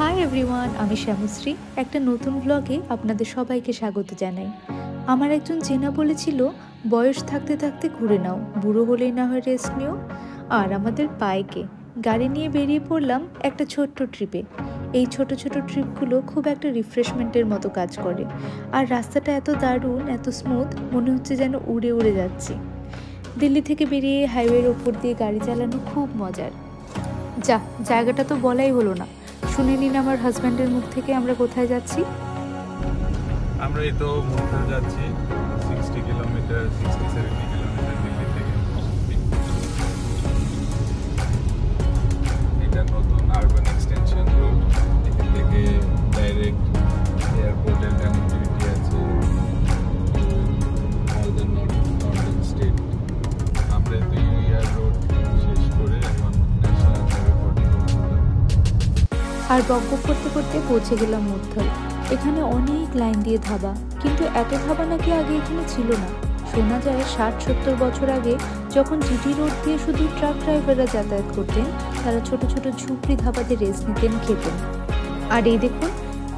Hi everyone, আমি শ্যামশ্রী। একটা নতুন ব্লগে আপনাদের সবাইকে স্বাগত জানাই। আমার একজন চেনা বলেছিল, বয়স থাকতে থাকতে ঘুরে নাও, বুড়ো হলেই না হয় রেস্ট নিও। আর আমাদের পাইকে গাড়ি নিয়ে বেরিয়ে পড়লাম একটা ছোট্ট ট্রিপে। এই ছোট ছোট ট্রিপগুলো খুব একটা রিফ্রেশমেন্টের মতো কাজ করে। আর রাস্তাটা এত দারুণ, এত স্মুথ, মনে হচ্ছে যেন উড়ে উড়ে যাচ্ছি। দিল্লি থেকে বেরিয়ে হাইওয়ের ওপর দিয়ে গাড়ি চালানো খুব মজার। জায়গাটা তো বলাই হলো না, শুনে নিন আমার হাজব্যান্ডের মুখ থেকে আমরা কোথায় যাচ্ছি। আমরা এই তো মুলতান যাচ্ছি 60 কিলোমিটার 60-70 কিলোমিটার দিল্লি থেকে। এটা নতুন আরবান এক্সটেনশন রোড, এখান থেকে ডাইরেক্ট এয়ারপোর্টের কানেক্টিভিটি আছে নর্দার্ন স্টেট। আমরা তো ইউআর রোড শেষ করে এখন ন্যাশনাল হাইওয়ে 44 আর বকবক করতে করতে পৌঁছে গেলাম মুর্থল। এখানে অনেক লাইন দিয়ে ধাবা, কিন্তু এত ধাবা নাকি আগে এখানে ছিল না। শোনা যায় 60-70 বছর আগে যখন জিটি রোড দিয়ে শুধু ট্রাক ড্রাইভাররা যাতায়াত করতেন, তারা ছোট ছোট ঝুপড়ি ধাবাতে রেস্ট নিতেন, খেতেন। আর এই দেখুন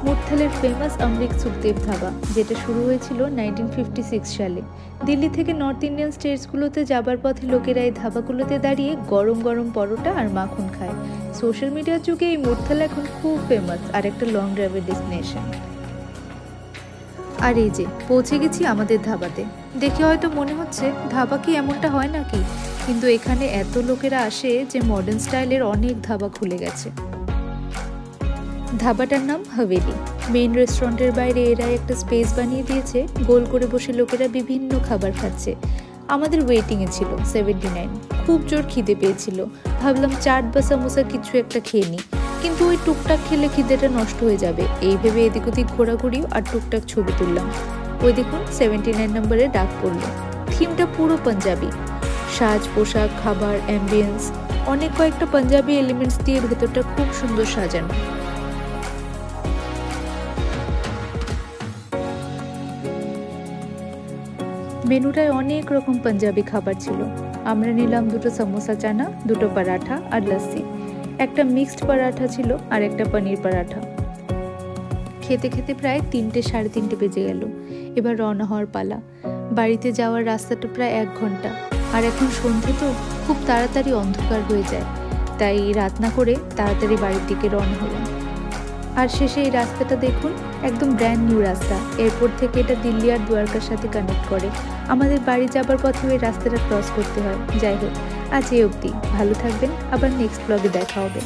মুর্থলের ফেমাস অমৃত সুখদেব ধাবা, যেটা শুরু হয়েছিল 1956 সালে। দিল্লি থেকে নর্থ ইন্ডিয়ান স্টেটসগুলোতে যাবার পথে লোকেরা এই ধাবাগুলোতে দাঁড়িয়ে গরম গরম পরোটা আর মাখন খায়। সোশ্যাল মিডিয়ার যুগে এই মুর্থল এখন খুব ফেমাস আর একটা লং ড্রাইভের ডেস্টিনেশন। আর এই যে পৌঁছে গেছি আমাদের ধাবাতে। দেখে হয়তো মনে হচ্ছে ধাবা কি এমনটা হয় নাকি, কিন্তু এখানে এত লোকেরা আসে যে মডার্ন স্টাইলের অনেক ধাবা খুলে গেছে। ধাবাটার নাম হাভেলি। মেইন রেস্টুরেন্টের বাইরে এরা একটা স্পেস বানিয়ে দিয়েছে, গোল করে বসে লোকেরা বিভিন্ন খাবার খাচ্ছে। আমাদের ওয়েটিংয়ে ছিল 79। খুব জোর খিদে পেয়েছিল, ভাবলাম চাট বা সামোসা কিছু একটা খেয়ে নিই, কিন্তু ওই টুকটাক খেলে খিদেটা নষ্ট হয়ে যাবে এই ভেবে এদিক ওদিক ঘোরাঘুরি আর টুকটাক ছবি তুললাম। ওই দেখুন 79 নম্বরে ডাক পড়লো। থিমটা পুরো পাঞ্জাবি, সাজ পোশাক, খাবার, অ্যাম্বিয়েন্স, অনেক কয়েকটা পাঞ্জাবি এলিমেন্টস দিয়ে ভেতরটা খুব সুন্দর সাজানো। মেনুটায় অনেক রকম পাঞ্জাবি খাবার ছিল। আমরা নিলাম 2টো সামোসা চানা, 2টো পরাঠা আর লস্যি। একটা মিক্সড পরাঠা ছিল আর একটা পনির পরাঠা। খেতে খেতে প্রায় 3-3:30 বেজে গেল। এবার রওনা হওয়ার পালা। বাড়িতে যাওয়ার রাস্তাটা প্রায় 1 ঘন্টা। আর এখন সন্ধে তো, খুব তাড়াতাড়ি অন্ধকার হয়ে যায়, তাই রাত না করে তাড়াতাড়ি বাড়ির দিকে রওনা হলাম। আর শেষে এই রাস্তাটা দেখুন, একদম ব্র্যান্ড নিউ রাস্তা। এয়ারপোর্ট থেকে এটা দিল্লি আর দ্বারকার সাথে কানেক্ট করে। আমাদের বাড়ি যাবার পথে ওই রাস্তাটা ক্রস করতে হয়। যাই হোক, আজ এই অবধি। ভালো থাকবেন, আবার নেক্সট ব্লগে দেখা হবে।